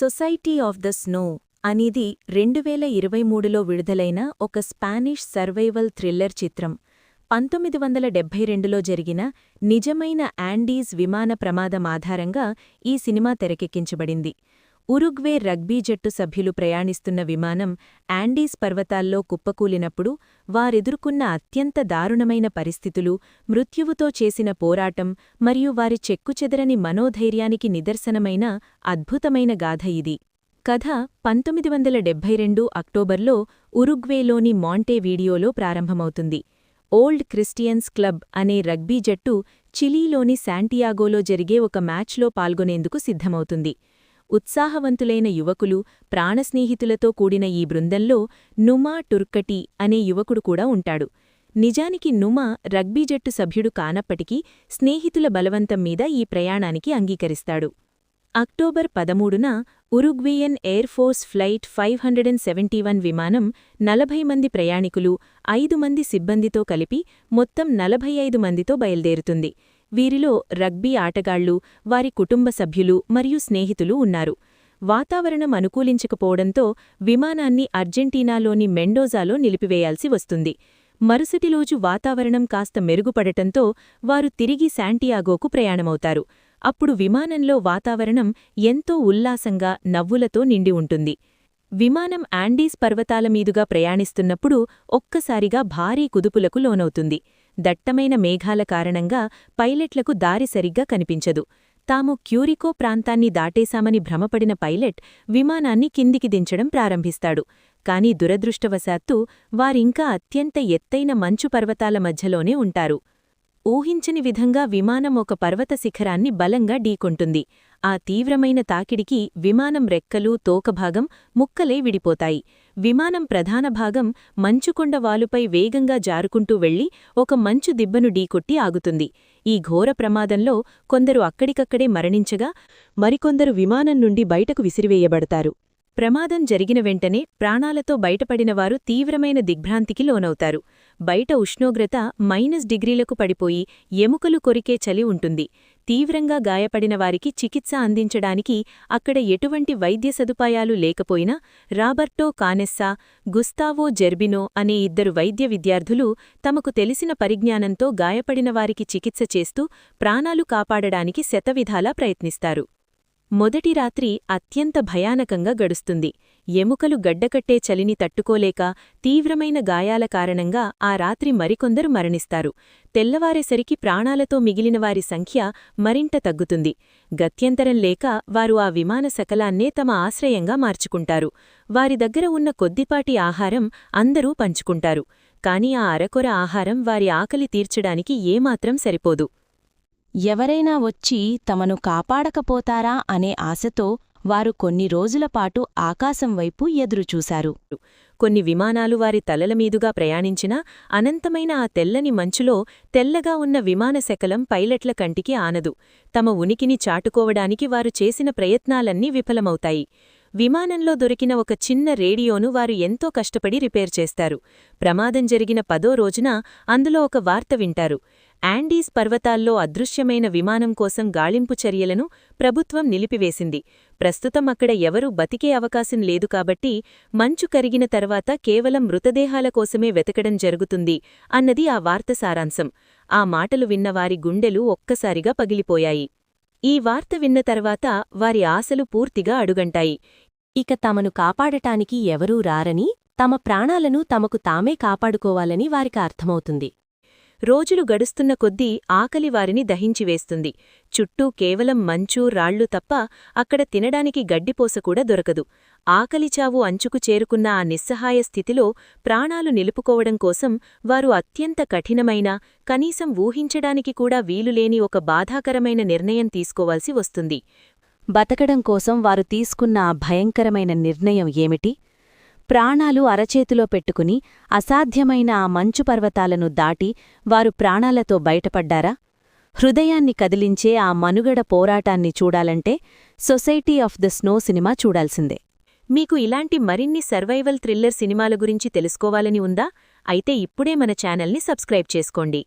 Society of the snow అనేది 2023లో విడుదలైన ఒక స్పానిష్ సర్వైవల్ థ్రిల్లర్ చిత్రం. 1972లో జరిగిన నిజమైన యాండీస్ విమాన ప్రమాదం ఆధారంగా ఈ సినిమా తెరకెక్కించబడింది. ఉరుగ్వే రగ్బీ జట్టు సభ్యులు ప్రయాణిస్తున్న విమానం యాండీస్ పర్వతాల్లో కుప్పకూలినప్పుడు వారెదుర్కొన్న అత్యంత దారుణమైన పరిస్థితులు, మృత్యువుతో చేసిన పోరాటం మరియు వారి చెక్కుచెదరని మనోధైర్యానికి నిదర్శనమైన అద్భుతమైన గాథ ఇది. కథ 1972 అక్టోబర్లో ఉరుగ్వేలోని మాంటేవీడియోలో ప్రారంభమవుతుంది. ఓల్డ్ క్రిస్టియన్స్ క్లబ్ అనే రగ్బీ జట్టు చిలీలోని శాంటియాగోలో జరిగే ఒక మ్యాచ్లో పాల్గొనేందుకు సిద్ధమవుతుంది. ఉత్సాహవంతులైన యువకులు, ప్రాణస్నేహితులతో కూడిన ఈ బృందంలో నుమా టుర్కటీ అనే యువకుడు కూడా ఉంటాడు. నిజానికి నుమా రగ్బీ జట్టు సభ్యుడు కానప్పటికీ స్నేహితుల బలవంతం మీద ఈ ప్రయాణానికి అంగీకరిస్తాడు. అక్టోబర్ 13న ఉరుగ్వేయన్ ఎయిర్ ఫోర్స్ ఫ్లైట్ 571 విమానం 40 మంది ప్రయాణికులు, 5 మంది సిబ్బందితో కలిపి మొత్తం 45 మందితో బయల్దేరుతుంది. వీరిలో రగ్బీ ఆటగాళ్లు, వారి కుటుంబ సభ్యులు మరియు స్నేహితులు ఉన్నారు. వాతావరణం అనుకూలించకపోవడంతో విమానాన్ని అర్జెంటీనాలోని మెండోజాలో నిలిపివేయాల్సి వస్తుంది. మరుసటిరోజు వాతావరణం కాస్త మెరుగుపడటంతో వారు తిరిగి శాంటియాగోకు ప్రయాణమవుతారు. అప్పుడు విమానంలో వాతావరణం ఎంతో ఉల్లాసంగా, నవ్వులతో నిండి ఉంటుంది. విమానం యాండీస్ పర్వతాల మీదుగా ప్రయాణిస్తున్నప్పుడు ఒక్కసారిగా భారీ కుదుపులకు లోనవుతుంది. దట్టమైన మేఘాల కారణంగా పైలట్లకు దారి సరిగ్గా కనిపించదు. తాము క్యూరికో ప్రాంతాన్ని దాటేశామని భ్రమపడిన పైలట్ విమానాన్ని కిందికి దించడం ప్రారంభిస్తాడు. కాని దురదృష్టవశాత్తు వారింకా అత్యంత ఎత్తైన మంచు పర్వతాల మధ్యలోనే ఉంటారు. ఊహించని విధంగా విమానం ఒక పర్వత శిఖరాన్ని బలంగా ఢీకొంటుంది. ఆ తీవ్రమైన తాకిడికి విమానం రెక్కలు, తోకభాగం ముక్కలై విడిపోతాయి. విమానం ప్రధాన భాగం మంచుకొండ వాలుపై వేగంగా జారుకుంటూ వెళ్లి ఒక మంచు దిబ్బను ఢీకొట్టి ఆగుతుంది. ఈ ఘోర ప్రమాదంలో కొందరు అక్కడికక్కడే మరణించగా, మరికొందరు విమానం నుండి బయటకు విసిరివేయబడతారు. ప్రమాదం జరిగిన వెంటనే ప్రాణాలతో బయటపడినవారు తీవ్రమైన దిగ్భ్రాంతికి లోనవుతారు. బయట ఉష్ణోగ్రత -డిగ్రీలకు పడిపోయి ఎముకలు కొరికే చలి ఉంటుంది. తీవ్రంగా గాయపడిన వారికి చికిత్స అందించడానికి అక్కడ ఎటువంటి వైద్య సదుపాయాలు లేకపోయినా రాబర్టో కానెస్సా, గుస్తావో జెర్బినో అనే 2 వైద్య విద్యార్థులు తమకు తెలిసిన పరిజ్ఞానంతో గాయపడిన వారికి చికిత్స చేస్తూ ప్రాణాలు కాపాడడానికి శతవిధాలా ప్రయత్నిస్తారు. మొదటి రాత్రి అత్యంత భయానకంగా గడుస్తుంది. ఎముకలు గడ్డకట్టే చలిని తట్టుకోలేక తీవ్రమైన గాయాల కారణంగా ఆ రాత్రి మరికొందరు మరణిస్తారు. తెల్లవారేసరికి ప్రాణాలతో మిగిలినవారి సంఖ్య మరింత తగ్గుతుంది. గత్యంతరం లేక వారు ఆ విమాన శకలాన్నే తమ ఆశ్రయంగా మార్చుకుంటారు. వారి దగ్గర ఉన్న కొద్దిపాటి ఆహారం అందరూ పంచుకుంటారు. కాని ఆ అరకొర ఆహారం వారి ఆకలి తీర్చడానికి ఏమాత్రం సరిపోదు. ఎవరైనా వచ్చి తమను కాపాడకపోతారా అనే ఆశతో వారు కొన్ని రోజులపాటు ఆకాశం వైపు ఎదురుచూశారు. కొన్ని విమానాలు వారి తలల మీదుగా ప్రయాణించినా అనంతమైన ఆ తెల్లని మంచులో తెల్లగా ఉన్న విమాన శకలం పైలట్ల కంటికి ఆనదు. తమ ఉనికిని చాటుకోవడానికి వారు చేసిన ప్రయత్నాలన్నీ విఫలమవుతాయి. విమానంలో దొరికిన ఒక చిన్న రేడియోను వారు ఎంతో కష్టపడి రిపేర్ చేస్తారు. ప్రమాదం జరిగిన 10వ రోజున అందులో ఒక వార్త వింటారు. యాండీస్ పర్వతాల్లో అదృశ్యమైన విమానం కోసం గాళింపు చర్యలను ప్రభుత్వం నిలిపివేసింది. ప్రస్తుతం అక్కడ ఎవరూ బతికే అవకాశం లేదు కాబట్టి మంచు కరిగిన తర్వాత కేవలం మృతదేహాల కోసమే వెతకడం జరుగుతుంది అన్నది ఆ వార్త సారాంశం. ఆ మాటలు విన్నవారి గుండెలు ఒక్కసారిగా పగిలిపోయాయి. ఈ వార్త విన్న తర్వాత వారి ఆశలు పూర్తిగా అడుగంటాయి. ఇక తమను కాపాడటానికి ఎవరూ రారని, తమ ప్రాణాలను తమకు తామే కాపాడుకోవాలని వారికి అర్థమవుతుంది. రోజులు గడుస్తున్న కొద్దీ ఆకలి వారిని దహించివేస్తుంది. చుట్టూ కేవలం మంచు, రాళ్లు తప్ప అక్కడ తినడానికి గడ్డిపోసకూడా దొరకదు. ఆకలిచావు అంచుకు చేరుకున్న ఆ నిస్సహాయ స్థితిలో ప్రాణాలు నిలుపుకోవడం కోసం వారు అత్యంత కఠినమైన, కనీసం ఊహించడానికి కూడా వీలులేని ఒక బాధాకరమైన నిర్ణయం తీసుకోవాల్సి వస్తుంది. బతకడం కోసం వారు తీసుకున్న ఆ భయంకరమైన నిర్ణయం ఏమిటి? ప్రాణాలు అరచేతిలో పెట్టుకుని అసాధ్యమైన ఆ మంచు పర్వతాలను దాటి వారు ప్రాణాలతో బయటపడ్డారా? హృదయాన్ని కదిలించే ఆ మనుగడ పోరాటాన్ని చూడాలంటే society of the snow cinema చూడాల్సిందే. మీకు ఇలాంటి మరిన్ని సర్వైవల్ థ్రిల్లర్ సినిమాల గురించి తెలుసుకోవాలని ఉందా? అయితే ఇప్పుడే మన ఛానల్ని సబ్స్క్రైబ్ చేసుకోండి.